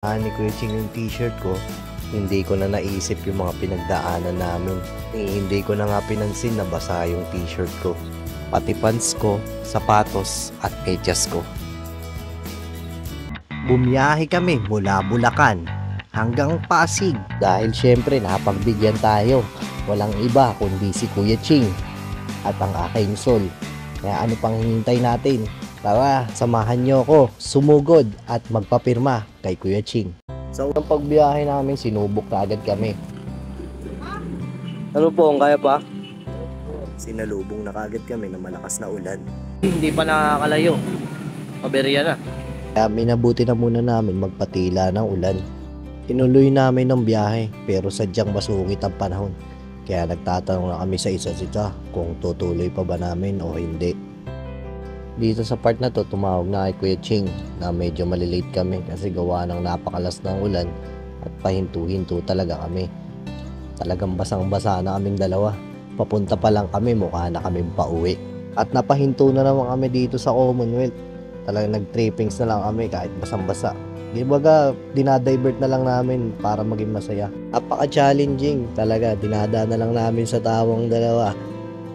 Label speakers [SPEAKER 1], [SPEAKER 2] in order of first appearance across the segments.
[SPEAKER 1] Ni Kuya Ching yung t-shirt ko, hindi ko na naisip yung mga pinagdaanan namin. Hindi ko na nga pinansin na basa yung t-shirt ko. Pati pants ko, sapatos at medyas ko. Bumiyahe kami mula Bulacan hanggang Pasig dahil syempre napagbigyan tayo. Walang iba kundi si Kuya Ching at ang aking Sol. Kaya ano pang hinihintay natin? Tara, samahan nyo ako sumugod at magpapirma kay Kuya Ching. So, ang pagbiyahe namin, sinubok na agad kami. Ano po, kaya pa? Sinalubong na kagad kami ng malakas na ulan.
[SPEAKER 2] Hindi pa nakakalayo. Paberya na.
[SPEAKER 1] Kaya minabuti na muna namin magpatila ng ulan. Tinuloy namin ng biyahe pero sadyang masungit ang panahon. Kaya nagtatanong na kami sa isa't isa kung tutuloy pa ba namin o hindi. Dito sa part na to, tumawag na kay Kuya Ching na medyo malilate kami kasi gawa ng napakalas ng ulan at pahinto-hinto talaga kami. Talagang basang-basa na kaming dalawa. Papunta pa lang kami, mukha na kaming pauwi. At napahinto na naman kami dito sa Commonwealth. Talagang nag-trippings na lang kami kahit basang-basa. Di baga, dinadivert na lang namin para maging masaya. Napaka-challenging talaga, dinada na lang namin sa tawang dalawa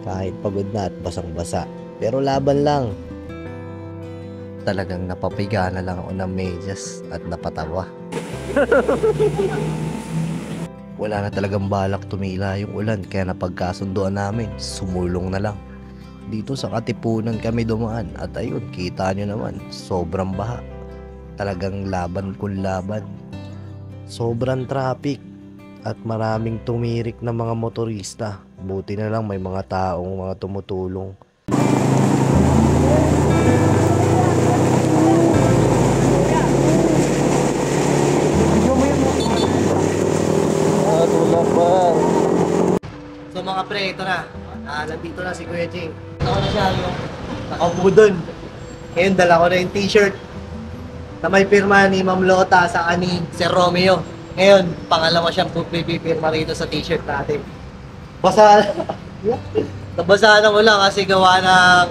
[SPEAKER 1] kahit pagod na at basang-basa. Pero laban lang. Talagang napapiga na lang ako ng medyas at napatawa. Wala na talagang balak tumila yung ulan kaya napagkasunduan namin, sumulong na lang. Dito sa Katipunan kami dumaan at ayun, kita nyo naman, sobrang baha. Talagang laban kung laban. Sobrang traffic at maraming tumirik na mga motorista. Buti na lang may mga taong mga tumutulong.
[SPEAKER 2] So mga pre, ito na. Nandito na si Kuya Ching. Ako na siya yung nakaupo dun. Ngayon, dala ko na yung t-shirt na may pirma ni Ma'am Lota sa ni Sir Romeo. Ngayon, pangalawa siyang pipirma rito sa t-shirt natin. Basa nabasa na ko lang kasi gawa ng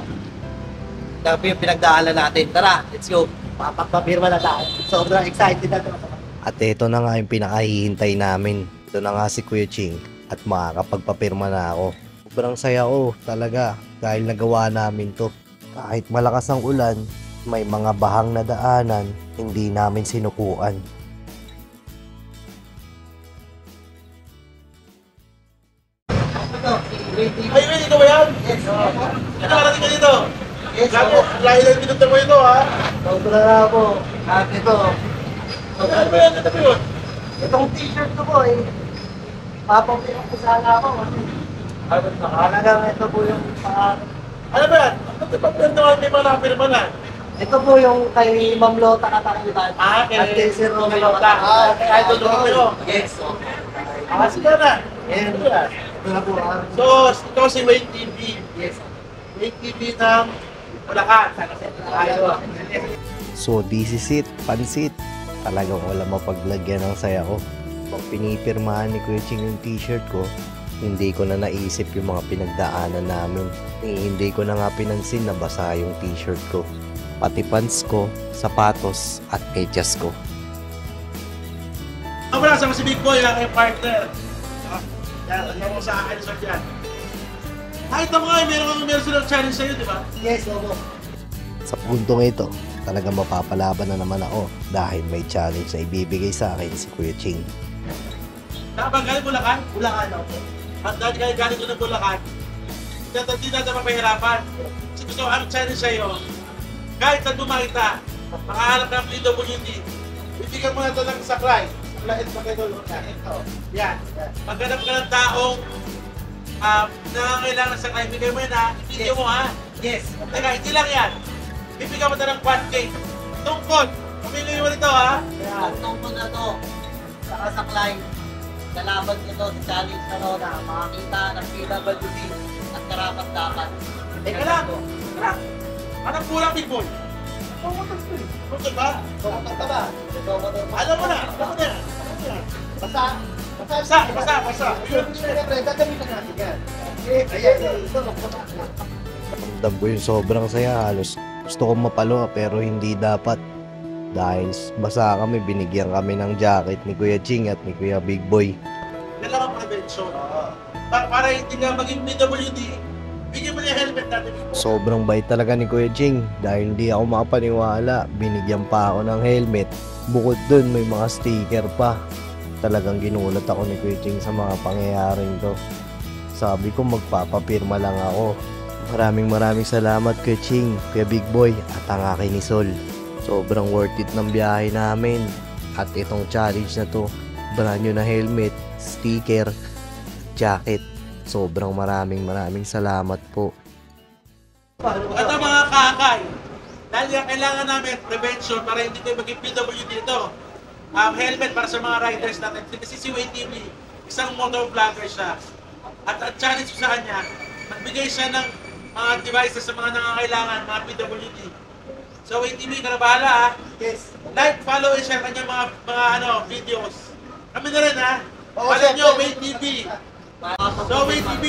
[SPEAKER 2] yung pinagdaanan natin. Tara, let's go. Papapirma na tayo. Sobrang excited na ito.
[SPEAKER 1] At ito na nga yung pinakahihintay namin. Ito na nga si Kuya Ching at makakapagpapirma na ako. Sobrang saya ko talaga dahil nagawa namin to. Kahit malakas ang ulan, may mga bahang na daanan, hindi namin sinukuan.
[SPEAKER 3] Ay, wait, ito ba yan?
[SPEAKER 2] Yes,
[SPEAKER 3] Ito, narating ka dito.
[SPEAKER 2] Yes,
[SPEAKER 3] Gago, lahi lang pinunta mo ito, ha?
[SPEAKER 2] sobra na ako. At ito,
[SPEAKER 3] Ano ba yan? Ito ba yun?
[SPEAKER 2] itong t-shirt ko po eh. Papapirma ko sana ako. Talagang ito po yung
[SPEAKER 3] Ano ba yan? Ano ba yan naman may mga nakapirma na?
[SPEAKER 2] ito po yung kay Ma'am Lota katakutan.
[SPEAKER 3] Ah, kay
[SPEAKER 2] At kay Sir Romeo
[SPEAKER 3] Lota.
[SPEAKER 2] katakutan.
[SPEAKER 3] Kay Idol Romeo.
[SPEAKER 2] Yes.
[SPEAKER 3] Ah, sige na.
[SPEAKER 2] Yan.
[SPEAKER 3] Ito yan.
[SPEAKER 2] Ito na po ang...
[SPEAKER 3] So, ito si Wayne TV.
[SPEAKER 2] Yes.
[SPEAKER 3] Wayne TV ng Bulacan. Ayun.
[SPEAKER 1] So this is it, pansit. Talagang wala mapaglagyan ng saya ko. Pag pinipirmahan ni Kuya Ching yung t-shirt ko, hindi ko na naisip yung mga pinagdaanan namin. Hindi ko na nga pinansin na basa yung t-shirt ko. Pati pants ko, sapatos at medyas ko.
[SPEAKER 3] Ako na sa si Big Boy, ang aking partner. Yan, ano mo sa akin sa dyan. Kahit ako nga, meron silang challenge sa'yo, di ba?
[SPEAKER 2] Yes, opo.
[SPEAKER 1] Sa puntong ito, talagang mapapalaban na naman ako dahil may challenge na ibibigay sa akin si Kuya Ching.
[SPEAKER 3] Tapang galing Bulacan?
[SPEAKER 2] Bulacan opo.
[SPEAKER 3] At dahil galing ko ng Bulacan, hindi natin mapahirapan. Kasi gusto ko ang challenge sa'yo. Kahit na dumakita, makahanap ka ng PWD, bibigyan mo na ito ng saklay. Saklay at pakidol. Ito. Yan. Maghanap ka ng taong nangangailangan ng saklay. Bigay mo yan ha. Video mo ha.
[SPEAKER 2] Yes.
[SPEAKER 3] Teka, hindi lang yan. Bibigyan mo ito ng 1K. Tungkol. Pumili mo nito ha.
[SPEAKER 2] Ang tungkol na to, sa kasaklay, kalaban nito sa challenge na to na makakita ng PWD at karapat dapat.
[SPEAKER 3] Teka lang. Teka. Anong kulang, Big Boy? Tungkol ba?
[SPEAKER 2] Karapat ka ba?
[SPEAKER 3] Alam mo na. Alam mo na.
[SPEAKER 2] Basta.
[SPEAKER 3] Basta. Ayun.
[SPEAKER 2] Siyempre, gagamitan natin yan. Ayan, ito.
[SPEAKER 1] Ramdam ko yung sobrang saya, halos gusto kong mapalo pero hindi dapat Dahil basa kami, binigyan kami ng jacket ni Kuya Ching at ni Kuya Big Boy.
[SPEAKER 3] Kailangan prevention. Para hindi ka maging PWD, bigyan mo na yung helmet natin.
[SPEAKER 1] Sobrang bait talaga ni Kuya Ching dahil hindi ako makapaniwala. Binigyan pa ako ng helmet. Bukod dun, may mga sticker pa. Talagang ginulat ako ni Kuya Ching sa mga pangyayaring to. Sabi ko magpapapirma lang ako. Maraming salamat Kuya Ching, Kuya Big Boy at ang akin ni Sol. Sobrang worth it ng biyahe namin. At itong challenge na to, brand new na helmet, sticker, jacket. Sobrang maraming salamat po.
[SPEAKER 3] At ang mga kakay, dahil yung kailangan namin prevention para hindi kayo maging PWD dito. Helmet para sa mga riders natin. Kasi si Wayne TV, isang motor vlogger siya. At ang challenge ko sa kanya, magbigay siya ng mga devices sa mga nangangailangan, mga PWD. So Wayne TV, ka na bahala ha.
[SPEAKER 2] Yes.
[SPEAKER 3] Like, follow, and share kanya mga videos. Kami na rin ha.
[SPEAKER 2] Oo,
[SPEAKER 3] Follow
[SPEAKER 2] sir.
[SPEAKER 3] nyo, Wayne TV. So Wayne TV,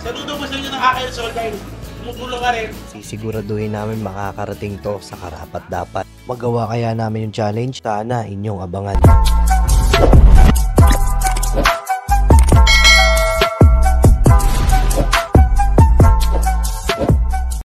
[SPEAKER 3] saludo mo sa inyo ng Akel Sol dahil tumutulong ka rin.
[SPEAKER 1] Sisiguraduhin namin makakarating to sa karapat dapat. Magawa kaya namin yung challenge? Sana inyong abangan.